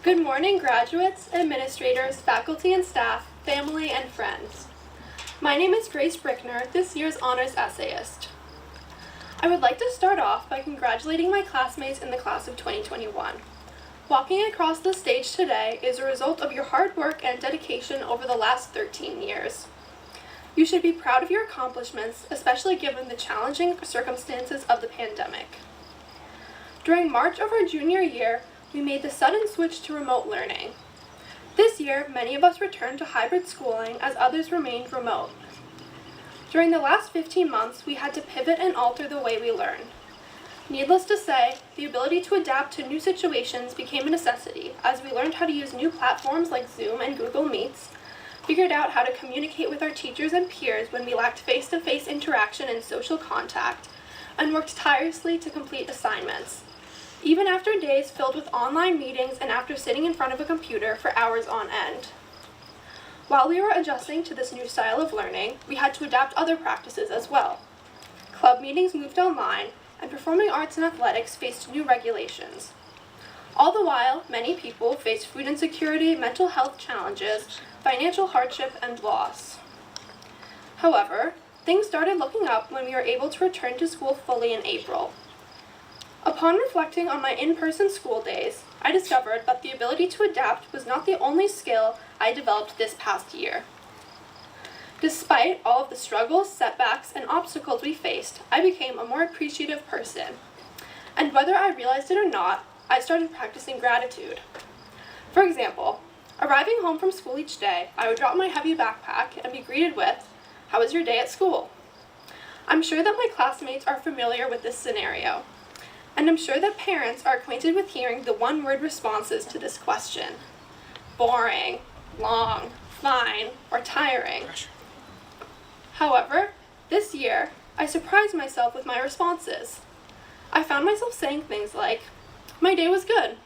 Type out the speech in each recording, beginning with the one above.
Good morning, graduates, administrators, faculty and staff, family, and friends. My name is Brueckner, this year's honors essayist. I would like to start off by congratulating my classmates in the class of 2021. Walking across the stage today is a result of your hard work and dedication over the last 13 years. You should be proud of your accomplishments, especially given the challenging circumstances of the pandemic. During March of our junior year, we made the sudden switch to remote learning. This year, many of us returned to hybrid schooling as others remained remote. During the last 15 months, we had to pivot and alter the way we learn. Needless to say, the ability to adapt to new situations became a necessity as we learned how to use new platforms like Zoom and Google Meets, figured out how to communicate with our teachers and peers when we lacked face-to-face interaction and social contact, and worked tirelessly to complete assignments, even after days filled with online meetings and after sitting in front of a computer for hours on end. While we were adjusting to this new style of learning, we had to adapt other practices as well. Club meetings moved online, and performing arts and athletics faced new regulations. All the while, many people faced food insecurity, mental health challenges, financial hardship, and loss. However, things started looking up when we were able to return to school fully in April. Upon reflecting on my in-person school days, I discovered that the ability to adapt was not the only skill I developed this past year. Despite all of the struggles, setbacks, and obstacles we faced, I became a more appreciative person. And whether I realized it or not, I started practicing gratitude. For example, arriving home from school each day, I would drop my heavy backpack and be greeted with, "How was your day at school?" I'm sure that my classmates are familiar with this scenario. And I'm sure that parents are acquainted with hearing the one-word responses to this question: boring, long, fine, or tiring. However, this year, I surprised myself with my responses. I found myself saying things like, "My day was good.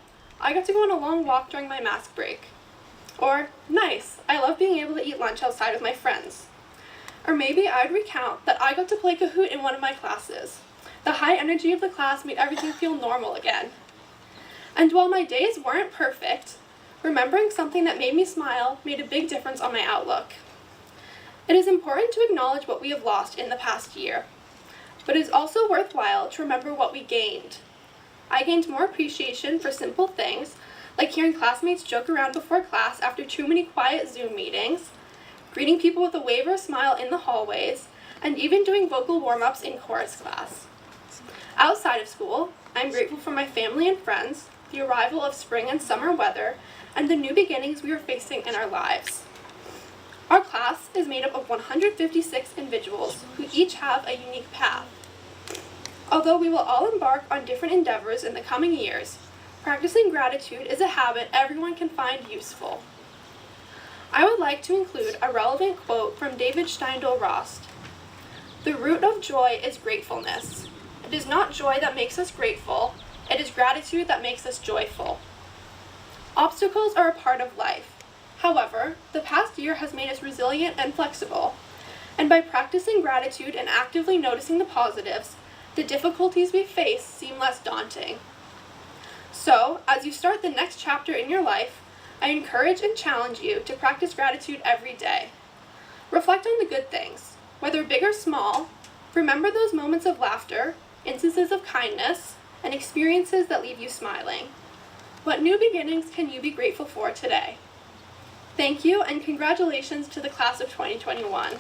I got to go on a long walk during my mask break." Or, "Nice, I love being able to eat lunch outside with my friends." Or maybe I'd recount that I got to play Kahoot in one of my classes. The high energy of the class made everything feel normal again. And while my days weren't perfect, remembering something that made me smile made a big difference on my outlook. It is important to acknowledge what we have lost in the past year, but it is also worthwhile to remember what we gained. I gained more appreciation for simple things, like hearing classmates joke around before class after too many quiet Zoom meetings, greeting people with a wave or a smile in the hallways, and even doing vocal warm-ups in chorus class. Outside of school, I'm grateful for my family and friends, the arrival of spring and summer weather, and the new beginnings we are facing in our lives. Our class is made up of 156 individuals who each have a unique path. Although we will all embark on different endeavors in the coming years, practicing gratitude is a habit everyone can find useful. I would like to include a relevant quote from David Steindl-Rast. "The root of joy is gratefulness. It is not joy that makes us grateful, it is gratitude that makes us joyful." Obstacles are a part of life. However, the past year has made us resilient and flexible, and by practicing gratitude and actively noticing the positives, the difficulties we face seem less daunting. So, as you start the next chapter in your life, I encourage and challenge you to practice gratitude every day. Reflect on the good things, whether big or small. Remember those moments of laughter, instances of kindness, and experiences that leave you smiling. What new beginnings can you be grateful for today? Thank you, and congratulations to the class of 2021.